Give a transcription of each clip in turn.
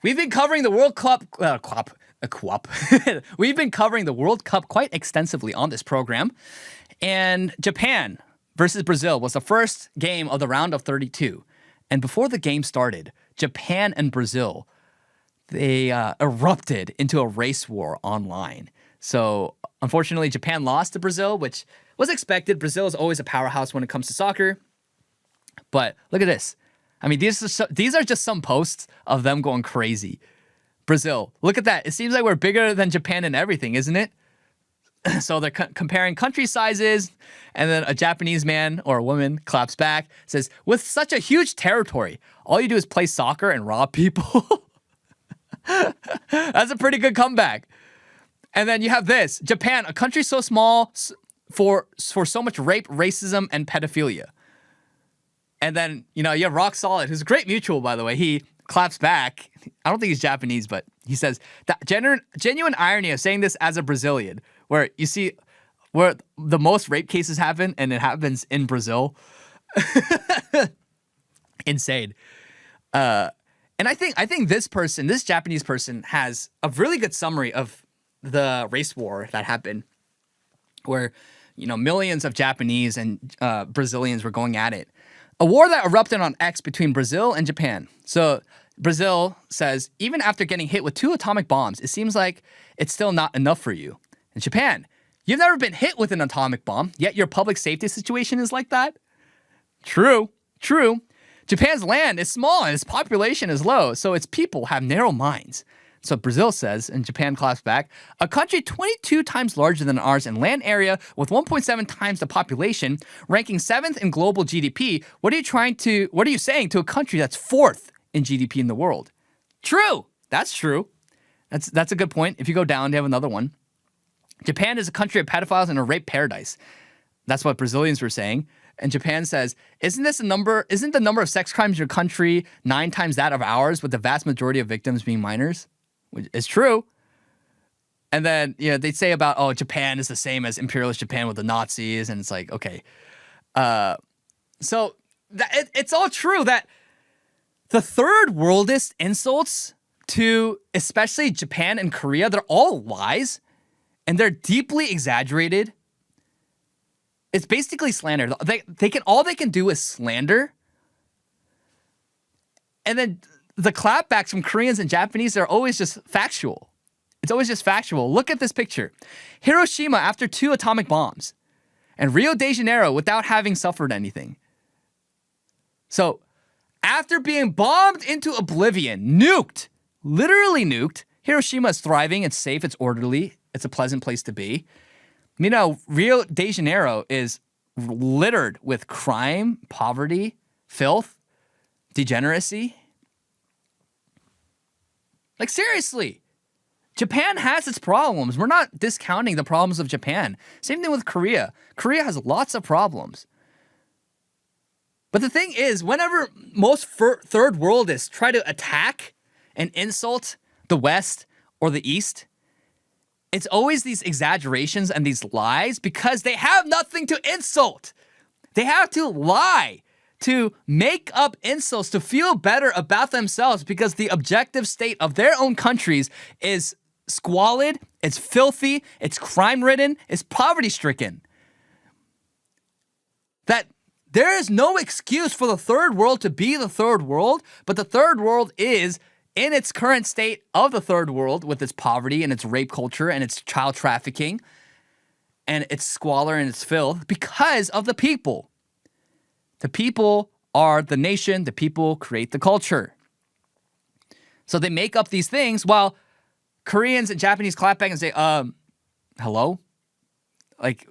We've been covering the World Cup. We've been covering the World Cup quite extensively on this program. And Japan versus Brazil was the first game of the round of 32. And before the game started, Japan and Brazil, they erupted into a race war online. So unfortunately, Japan lost to Brazil, which was expected. Brazil is always a powerhouse when it comes to soccer. But look at this. I mean, these are just some posts of them going crazy. Brazil, look at that. It seems like we're bigger than Japan in everything, isn't it? So they're comparing country sizes, and then a Japanese man or a woman claps back, says, with such a huge territory, all you do is play soccer and rob people. That's a pretty good comeback. And then you have this. Japan, a country so small for so much rape, racism, and pedophilia. And then, you have Rock Solid, who's a great mutual, by the way. He claps back. I don't think he's Japanese, but he says, the genuine irony of saying this as a Brazilian, where you see where the most rape cases happen, and it happens in Brazil. Insane. And I think this Japanese person, has a really good summary of the race war that happened, where millions of Japanese and Brazilians were going at it. A war that erupted on X between Brazil and Japan. So Brazil says, even after getting hit with 2 atomic bombs, it seems like it's still not enough for you. In Japan, you've never been hit with an atomic bomb, yet your public safety situation is like that? True. Japan's land is small and its population is low, so its people have narrow minds. So Brazil says, and Japan claps back, a country 22 times larger than ours in land area with 1.7 times the population, ranking 7th in global GDP. What are you saying to a country that's 4th in GDP in the world? True. That's true. That's a good point. If you go down, they have another one. Japan is a country of pedophiles and a rape paradise. That's what Brazilians were saying. And Japan says, isn't the number of sex crimes in your country 9 times that of ours, with the vast majority of victims being minors? Which is true. And then, they say about, Japan is the same as imperialist Japan with the Nazis. And it's like, okay. So it's all true that the third worldist insults to especially Japan and Korea, they're all lies. And they're deeply exaggerated. It's basically slander. All they can do is slander. And then the clapbacks from Koreans and Japanese are always just factual. It's always just factual. Look at this picture. Hiroshima after 2 atomic bombs. And Rio de Janeiro without having suffered anything. So, after being bombed into oblivion, nuked, literally nuked, Hiroshima is thriving, it's safe, it's orderly, it's a pleasant place to be. Rio de Janeiro is littered with crime, poverty, filth, degeneracy. Like, seriously, Japan has its problems. We're not discounting the problems of Japan. Same thing with Korea. Korea has lots of problems. But the thing is, whenever most third worldists try to attack and insult the West or the East, it's always these exaggerations and these lies because they have nothing to insult. They have to lie to make up insults to feel better about themselves because the objective state of their own countries is squalid, it's filthy, it's crime-ridden, it's poverty-stricken. That there is no excuse for the third world to be the third world, but the third world is in its current state of the third world with its poverty and its rape culture and its child trafficking and its squalor and its filth because of the people. The people are the nation. The people create the culture. So they make up these things while Koreans and Japanese clap back and say, hello? Like,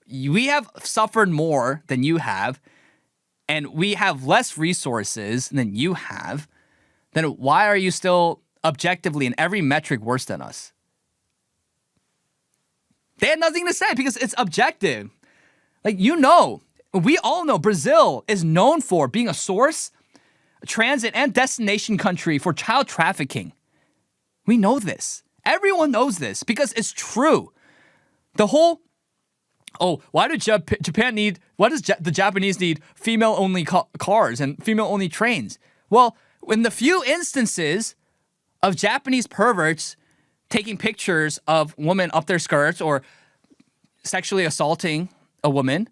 we have suffered more than you have, and we have less resources than you have. Then why are you still objectively in every metric worse than us? They had nothing to say because it's objective. Like, we all know Brazil is known for being a source, a transit, and destination country for child trafficking. We know this. Everyone knows this because it's true. The whole, why does the Japanese need female-only cars and female-only trains? Well, in the few instances of Japanese perverts taking pictures of women up their skirts or sexually assaulting a woman.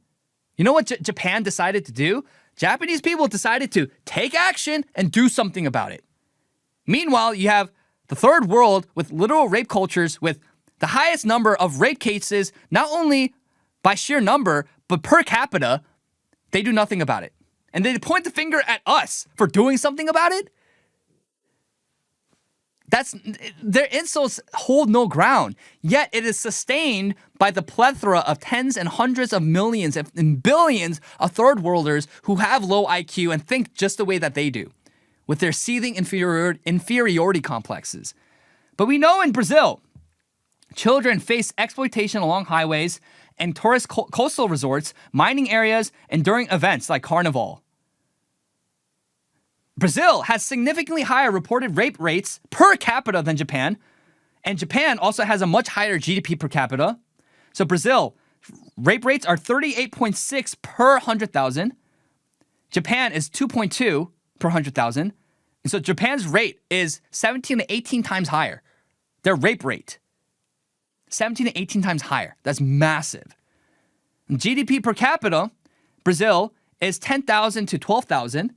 You know what Japan decided to do? Japanese people decided to take action and do something about it. Meanwhile, you have the third world with literal rape cultures with the highest number of rape cases, not only by sheer number, but per capita. They do nothing about it. And they point the finger at us for doing something about it. Their insults hold no ground, yet it is sustained by the plethora of tens and hundreds of millions and billions of third worlders who have low IQ and think just the way that they do, with their seething inferiority complexes. But we know in Brazil, children face exploitation along highways and tourist coastal resorts, mining areas, and during events like Carnival. Brazil has significantly higher reported rape rates per capita than Japan, and Japan also has a much higher GDP per capita. So Brazil, rape rates are 38.6 per 100,000. Japan is 2.2 per 100,000. And so Japan's rate is 17 to 18 times higher. Their rape rate, 17 to 18 times higher. That's massive. And GDP per capita, Brazil is $10,000 to $12,000.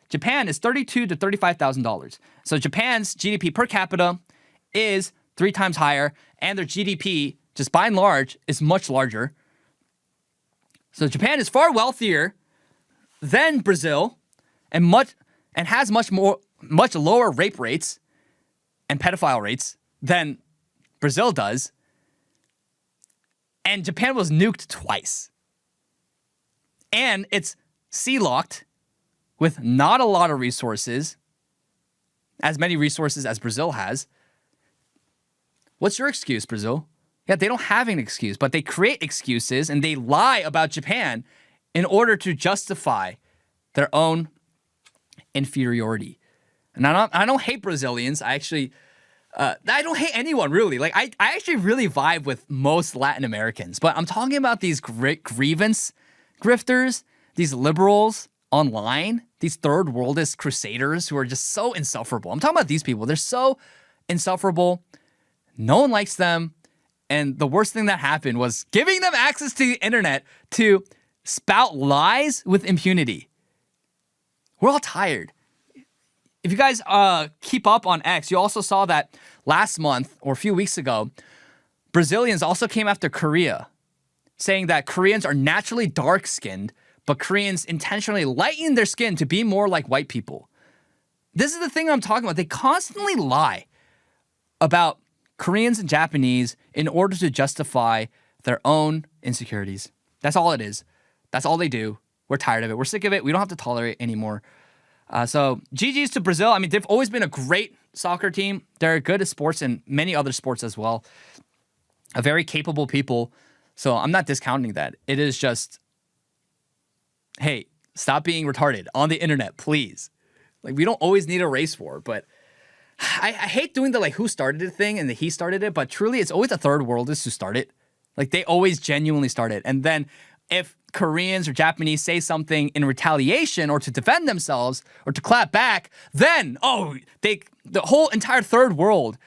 Japan is $32,000 to $35,000. So Japan's GDP per capita is 3 times higher, and their GDP, just by and large, is much larger. So Japan is far wealthier than Brazil, and has much lower rape rates and pedophile rates than Brazil does. And Japan was nuked twice. And it's sea-locked with not a lot of resources, as many resources as Brazil has. What's your excuse, Brazil? Yeah, they don't have an excuse, but they create excuses and they lie about Japan in order to justify their own inferiority. And I don't hate Brazilians. I don't hate anyone, really. Like, I actually really vibe with most Latin Americans, but I'm talking about these grievance grifters, these liberals online, these third worldist crusaders who are just so insufferable. I'm talking about these people. They're so insufferable. No one likes them. And the worst thing that happened was giving them access to the internet to spout lies with impunity. We're all tired. If you guys keep up on X, you also saw that last month or a few weeks ago, Brazilians also came after Korea, saying that Koreans are naturally dark-skinned, but Koreans intentionally lighten their skin to be more like white people. This is the thing I'm talking about. They constantly lie about Koreans and Japanese in order to justify their own insecurities. That's all it is. That's all they do. We're tired of it. We're sick of it. We don't have to tolerate it anymore. So GG's to Brazil. I mean, they've always been a great soccer team. They're good at sports and many other sports as well. A very capable people. So I'm not discounting that. It is just, hey, stop being retarded on the internet, please. Like, we don't always need a race war, but I hate doing the like who started it thing and the he started it, but truly it's always the third worlders who start it. Like, they always genuinely start it. And then if Koreans or Japanese say something in retaliation or to defend themselves or to clap back, then, the whole entire third world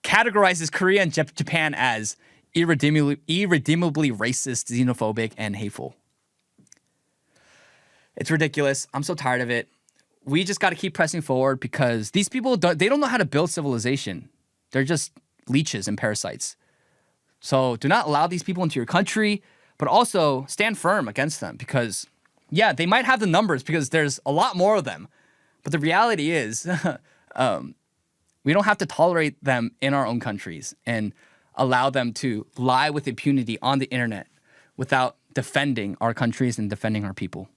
categorizes Korea and Japan as irredeemably racist, xenophobic, and hateful. It's ridiculous. I'm so tired of it. We just got to keep pressing forward because these people, they don't know how to build civilization. They're just leeches and parasites. So do not allow these people into your country, but also stand firm against them because, yeah, they might have the numbers because there's a lot more of them. But the reality is we don't have to tolerate them in our own countries and allow them to lie with impunity on the internet without defending our countries and defending our people.